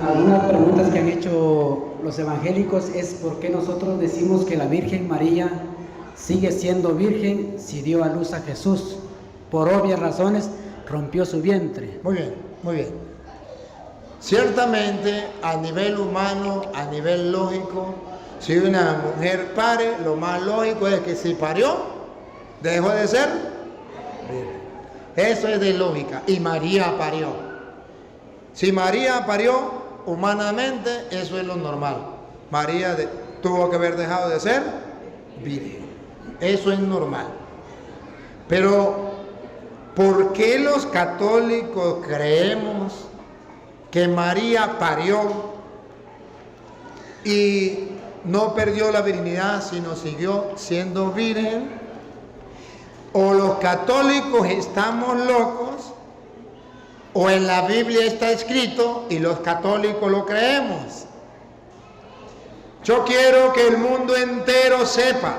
Algunas preguntas que han hecho los evangélicos es por qué nosotros decimos que la Virgen María sigue siendo virgen si dio a luz a Jesús. Por obvias razones rompió su vientre. Muy bien, muy bien. Ciertamente, a nivel humano, a nivel lógico, si una mujer pare, lo más lógico es que si parió, dejó de ser virgen. Eso es de lógica. Y María parió. Si María parió, humanamente, eso es lo normal. María tuvo que haber dejado de ser virgen. Eso es normal. Pero, ¿por qué los católicos creemos que María parió y no perdió la virginidad, sino siguió siendo virgen? O los católicos estamos locos, o en la Biblia está escrito y los católicos lo creemos. Yo quiero que el mundo entero sepa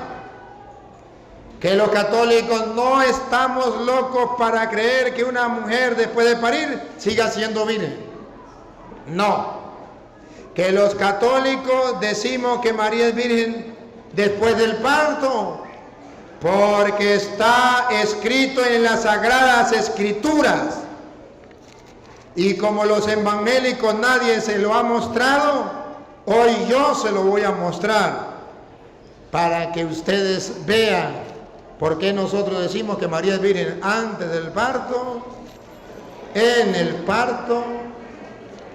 que los católicos no estamos locos para creer que una mujer después de parir siga siendo virgen. No. Que los católicos decimos que María es virgen después del parto, porque está escrito en las Sagradas Escrituras. Y como los evangélicos nadie se lo ha mostrado, hoy yo se lo voy a mostrar para que ustedes vean por qué nosotros decimos que María es virgen antes del parto, en el parto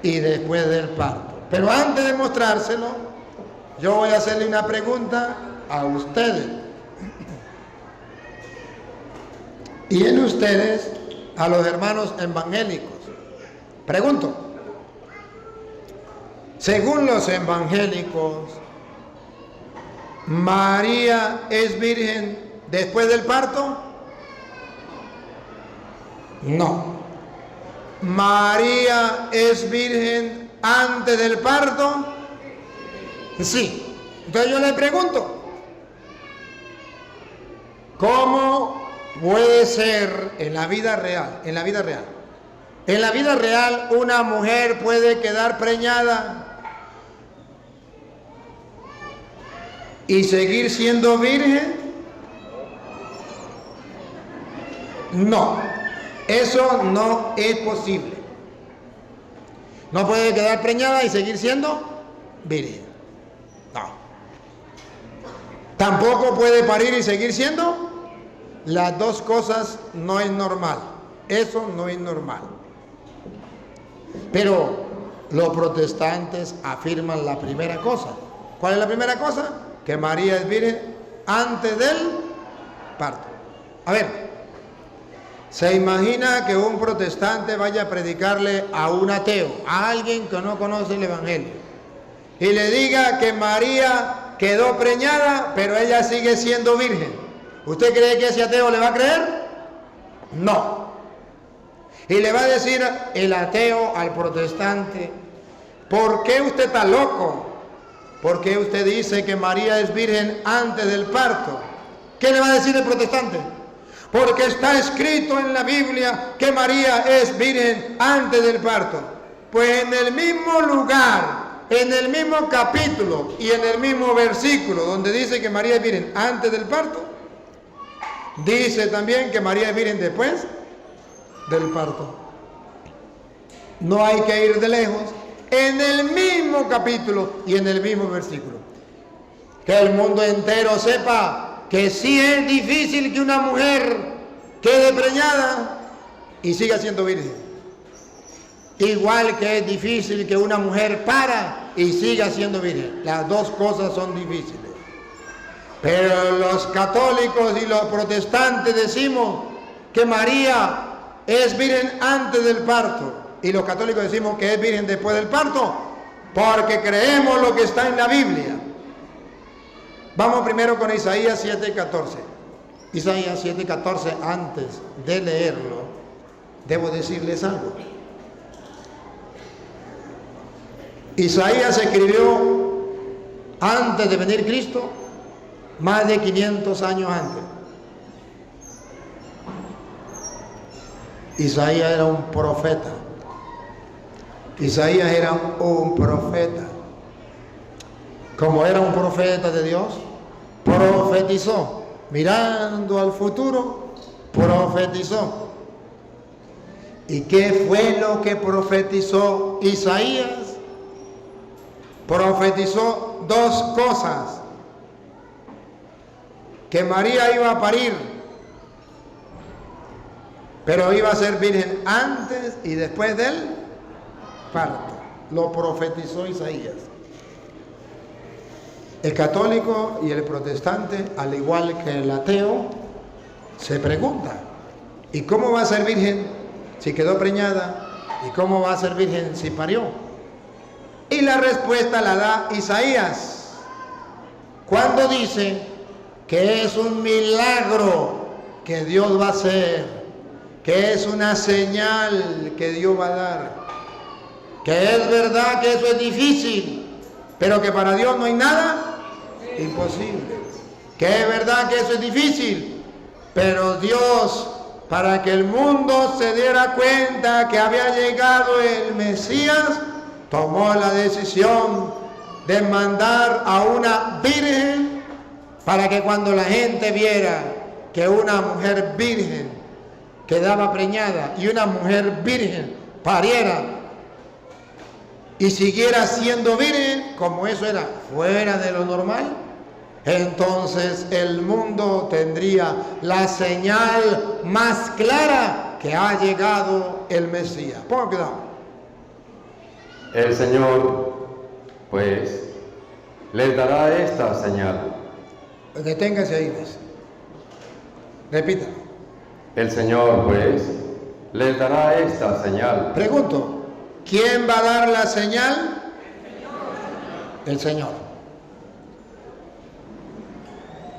y después del parto. Pero antes de mostrárselo, yo voy a hacerle una pregunta a ustedes. Y en ustedes, a los hermanos evangélicos. Pregunto, según los evangélicos, ¿María es virgen después del parto? No. ¿María es virgen antes del parto? Sí. Entonces yo le pregunto, ¿cómo puede ser en la vida real? En la vida real. En la vida real, una mujer puede quedar preñada y seguir siendo virgen. No, eso no es posible. No puede quedar preñada y seguir siendo virgen. No. Tampoco puede parir y seguir siendo. Las dos cosas no es normal. Eso no es normal. Pero los protestantes afirman la primera cosa. ¿Cuál es la primera cosa? Que María es virgen antes del parto. A ver, ¿se imagina que un protestante vaya a predicarle a un ateo, a alguien que no conoce el evangelio, y le diga que María quedó preñada, pero ella sigue siendo virgen? ¿Usted cree que ese ateo le va a creer? No. Y le va a decir el ateo al protestante, ¿por qué usted está loco? ¿Por qué usted dice que María es virgen antes del parto? ¿Qué le va a decir el protestante? Porque está escrito en la Biblia que María es virgen antes del parto. Pues en el mismo lugar, en el mismo capítulo y en el mismo versículo donde dice que María es virgen antes del parto, dice también que María es virgen después del parto. No hay que ir de lejos. En el mismo capítulo y en el mismo versículo. Que el mundo entero sepa que sí es difícil que una mujer quede preñada y siga siendo virgen. Igual que es difícil que una mujer para y siga siendo virgen. Las dos cosas son difíciles. Pero los católicos y los protestantes decimos que María es virgen antes del parto. Y los católicos decimos que es virgen después del parto, porque creemos lo que está en la Biblia. Vamos primero con Isaías 7:14. Isaías 7:14, antes de leerlo, debo decirles algo. Isaías escribió antes de venir Cristo, más de 500 años antes. Isaías era un profeta Isaías era un profeta. Como era un profeta de Dios, profetizó. Mirando al futuro, profetizó. ¿Y qué fue lo que profetizó Isaías? Profetizó dos cosas: que María iba a parir, pero iba a ser virgen antes y después del parto. Lo profetizó Isaías. El católico y el protestante, al igual que el ateo, se pregunta: ¿y cómo va a ser virgen si quedó preñada? ¿Y cómo va a ser virgen si parió? Y la respuesta la da Isaías cuando dice que es un milagro que Dios va a hacer, que es una señal que Dios va a dar, que es verdad que eso es difícil, pero que para Dios no hay nada imposible. Que es verdad que eso es difícil, pero Dios, para que el mundo se diera cuenta que había llegado el Mesías, tomó la decisión de mandar a una virgen, para que cuando la gente viera que una mujer virgen quedaba preñada y una mujer virgen pariera y siguiera siendo virgen, como eso era fuera de lo normal, entonces el mundo tendría la señal más clara que ha llegado el Mesías. Ponga cuidado. El Señor, pues, les dará esta señal. Deténgase ahí, pues. Repita. El Señor, pues, les dará esta señal. Pregunto, ¿quién va a dar la señal? El Señor.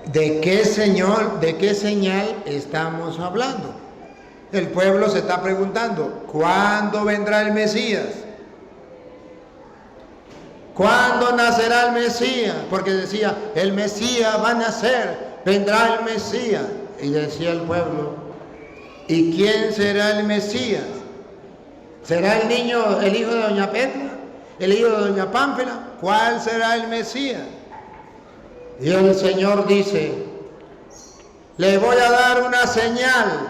¿De qué Señor, de qué señal estamos hablando? El pueblo se está preguntando, ¿cuándo vendrá el Mesías? ¿Cuándo nacerá el Mesías? Porque decía, el Mesías va a nacer, vendrá el Mesías. Y decía el pueblo, ¿y quién será el Mesías? ¿Será el niño, el hijo de doña Petra? ¿El hijo de doña Pámpela? ¿Cuál será el Mesías? Y el Señor dice, le voy a dar una señal.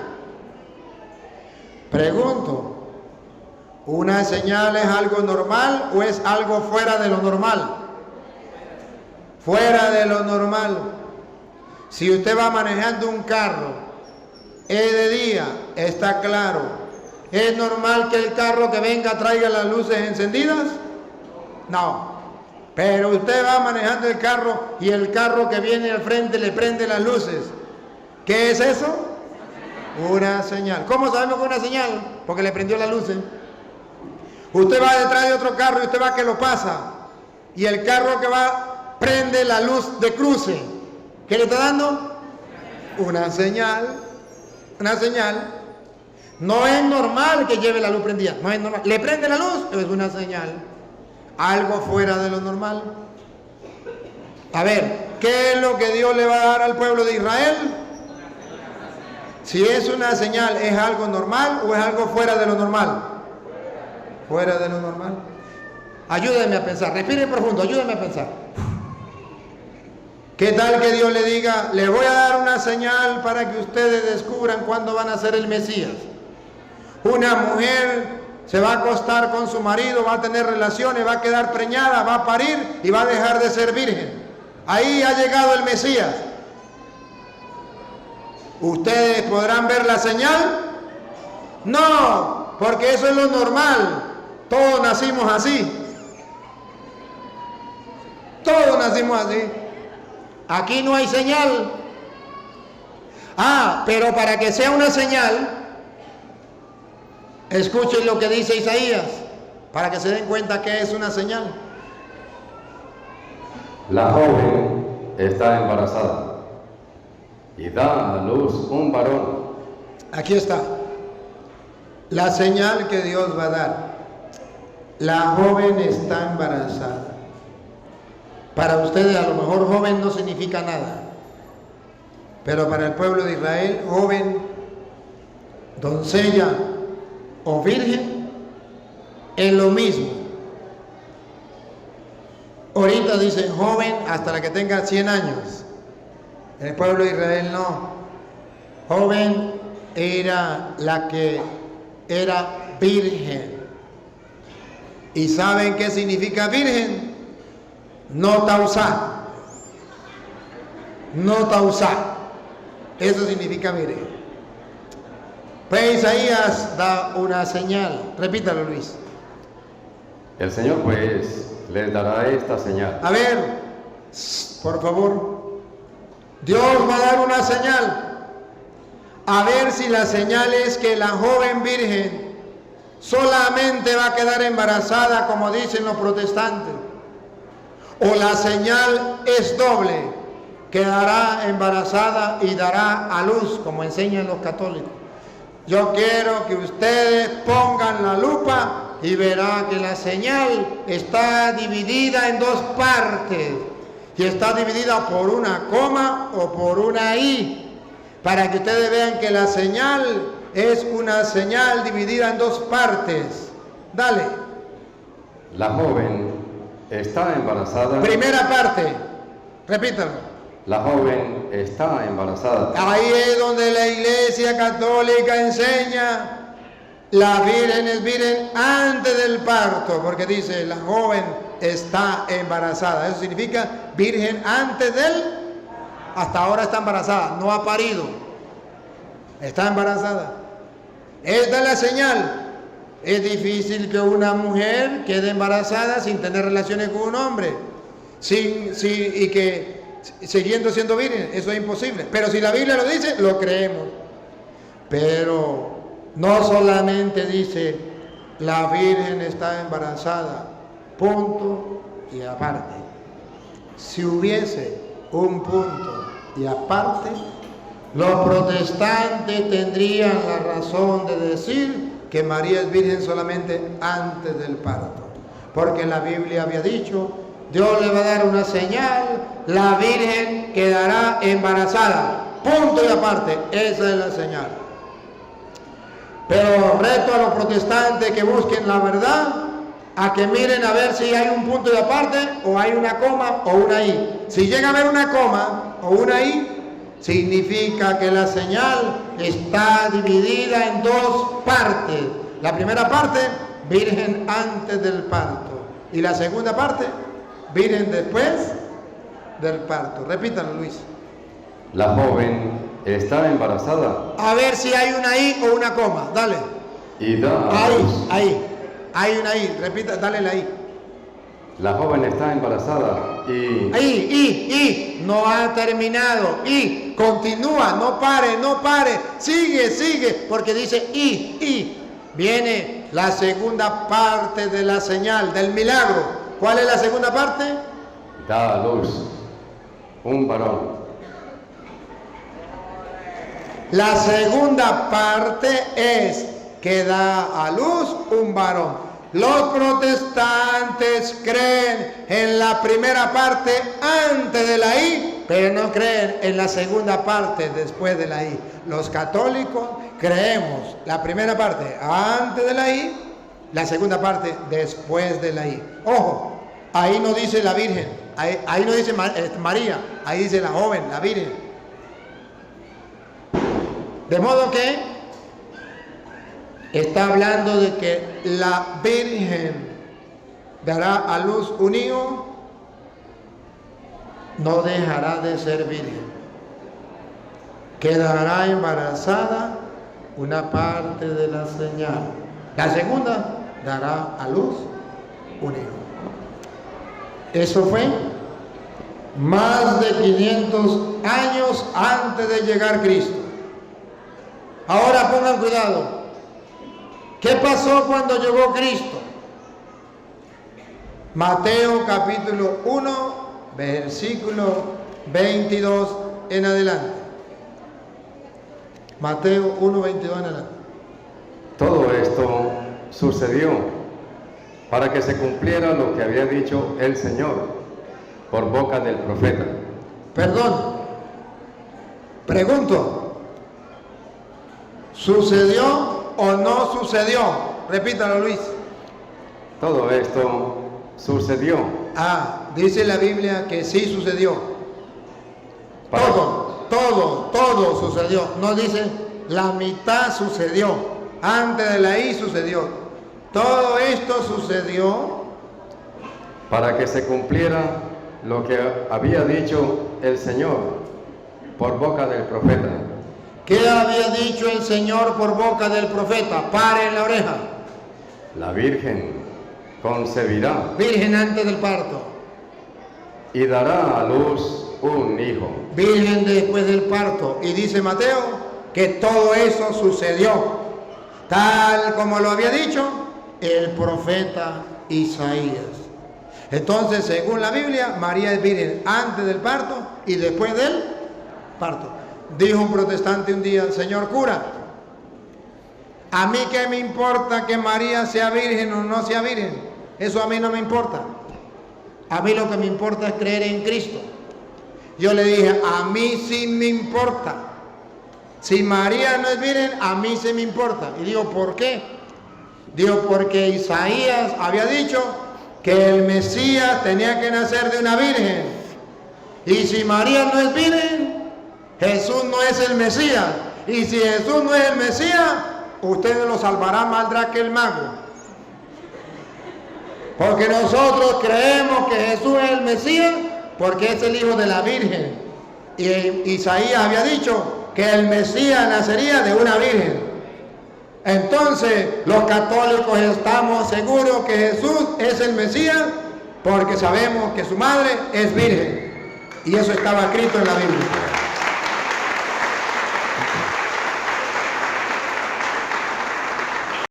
Pregunto, ¿una señal es algo normal o es algo fuera de lo normal? Fuera de lo normal. Si usted va manejando un carro, es de día, está claro. ¿Es normal que el carro que venga traiga las luces encendidas? No. Pero usted va manejando el carro y el carro que viene al frente le prende las luces. ¿Qué es eso? Una señal. ¿Cómo sabemos que es una señal? Porque le prendió las luces. Usted va detrás de otro carro y usted va que lo pasa. Y el carro que va prende la luz de cruce. ¿Qué le está dando? Una señal. Una señal. No es normal que lleve la luz prendida. No es normal. ¿Le prende la luz? Es una señal. Algo fuera de lo normal. A ver, ¿qué es lo que Dios le va a dar al pueblo de Israel? Si es una señal, ¿es algo normal o es algo fuera de lo normal? Fuera de lo normal. Ayúdenme a pensar, respire profundo, ayúdenme a pensar. ¿Qué tal que Dios le diga, le voy a dar una señal para que ustedes descubran cuándo van a ser el Mesías? Una mujer se va a acostar con su marido, va a tener relaciones, va a quedar preñada, va a parir y va a dejar de ser virgen. Ahí ha llegado el Mesías. ¿Ustedes podrán ver la señal? No, porque eso es lo normal. Todos nacimos así. Todos nacimos así. Aquí no hay señal. Pero para que sea una señal, escuchen lo que dice Isaías, para que se den cuenta que es una señal. La joven está embarazada y da a luz un varón. Aquí está la señal que Dios va a dar. La joven está embarazada. Para ustedes a lo mejor joven no significa nada, pero para el pueblo de Israel, joven, doncella o virgen es lo mismo. Ahorita dice joven hasta la que tenga 100 años. El pueblo de Israel no. Joven era la que era virgen. ¿Y saben qué significa virgen? No tausá. No tausá. Eso significa virgen. Pues Isaías da una señal. Repítalo, Luis. El Señor pues les dará esta señal. A ver, por favor. Dios va a dar una señal. A ver si la señal es que la joven virgen solamente va a quedar embarazada, como dicen los protestantes. O la señal es doble, quedará embarazada y dará a luz, como enseñan los católicos. Yo quiero que ustedes pongan la lupa y verá que la señal está dividida en dos partes. Y está dividida por una coma o por una i. Para que ustedes vean que la señal es una señal dividida en dos partes. Dale. La joven está embarazada. Primera parte. Repítalo. La joven está embarazada. Ahí es donde la Iglesia Católica enseña: la virgen es virgen antes del parto, porque dice la joven está embarazada. Eso significa virgen antes del... Hasta ahora está embarazada, no ha parido. Está embarazada. Esta es la señal. Es difícil que una mujer quede embarazada sin tener relaciones con un hombre. Y que siguiendo siendo virgen, eso es imposible. Pero si la Biblia lo dice, lo creemos. Pero no solamente dice la virgen está embarazada, punto y aparte. Si hubiese un punto y aparte, los protestantes tendrían la razón de decir que María es virgen solamente antes del parto, porque la Biblia había dicho: Dios le va a dar una señal, la virgen quedará embarazada, punto y aparte. Esa es la señal. Pero reto a los protestantes que busquen la verdad, a que miren a ver si hay un punto y aparte, o hay una coma o una i. Si llega a haber una coma o una i, significa que la señal está dividida en dos partes. La primera parte, virgen antes del parto, y la segunda parte, virgen después del parto. Repítalo, Luis. La joven está embarazada. A ver si hay una i o una coma. Dale. Y da a luz. Ahí. Hay una i. Repita, dale la i. La joven está embarazada y... I. No ha terminado. I. Continúa. No pare. Sigue. Porque dice i. Viene la segunda parte de la señal, del milagro. ¿Cuál es la segunda parte? Da a luz un varón. La segunda parte es que da a luz un varón. Los protestantes creen en la primera parte antes de la I, pero no creen en la segunda parte después de la I. Los católicos creemos la primera parte antes de la I, la segunda parte después de la I. Ojo, ahí no dice la Virgen, ahí no dice María, ahí dice la joven, la Virgen. De modo que está hablando de que la Virgen dará a luz un hijo, no dejará de ser virgen. Quedará embarazada una parte de la señal. La segunda dará a luz un hijo. Eso fue más de 500 años antes de llegar Cristo. Ahora pongan cuidado. ¿Qué pasó cuando llegó Cristo? Mateo capítulo 1, versículo 22 en adelante. Mateo 1, 22 en adelante. Todo esto sucedió para que se cumpliera lo que había dicho el Señor por boca del profeta. Perdón. Pregunto. ¿Sucedió o no sucedió? Repítalo, Luis. Todo esto sucedió Dice la Biblia que sí sucedió. para- Todo sucedió. No dice la mitad sucedió. Antes de la I sucedió. Todo esto sucedió para que se cumpliera lo que había dicho el Señor por boca del profeta. ¿Qué había dicho el Señor por boca del profeta? Paren la oreja. La Virgen concebirá Virgen antes del parto. y dará a luz un hijo. Virgen después del parto. Y dice Mateo que todo eso sucedió tal como lo había dicho el profeta Isaías. Entonces, según la Biblia, María es virgen antes del parto y después del parto. Dijo un protestante un día: señor cura, a mí qué me importa que María sea virgen o no sea virgen. Eso a mí no me importa. A mí lo que me importa es creer en Cristo. Yo le dije: a mí sí me importa. Si María no es virgen, a mí sí me importa. Y digo: ¿por qué? Digo: porque Isaías había dicho que el Mesías tenía que nacer de una virgen. Y si María no es virgen, Jesús no es el Mesías. Y si Jesús no es el Mesías, usted lo salvará más que el mago. Porque nosotros creemos que Jesús es el Mesías porque es el hijo de la Virgen. Y Isaías había dicho que el Mesías nacería de una virgen. Entonces, los católicos estamos seguros que Jesús es el Mesías porque sabemos que su madre es virgen. Y eso estaba escrito en la Biblia.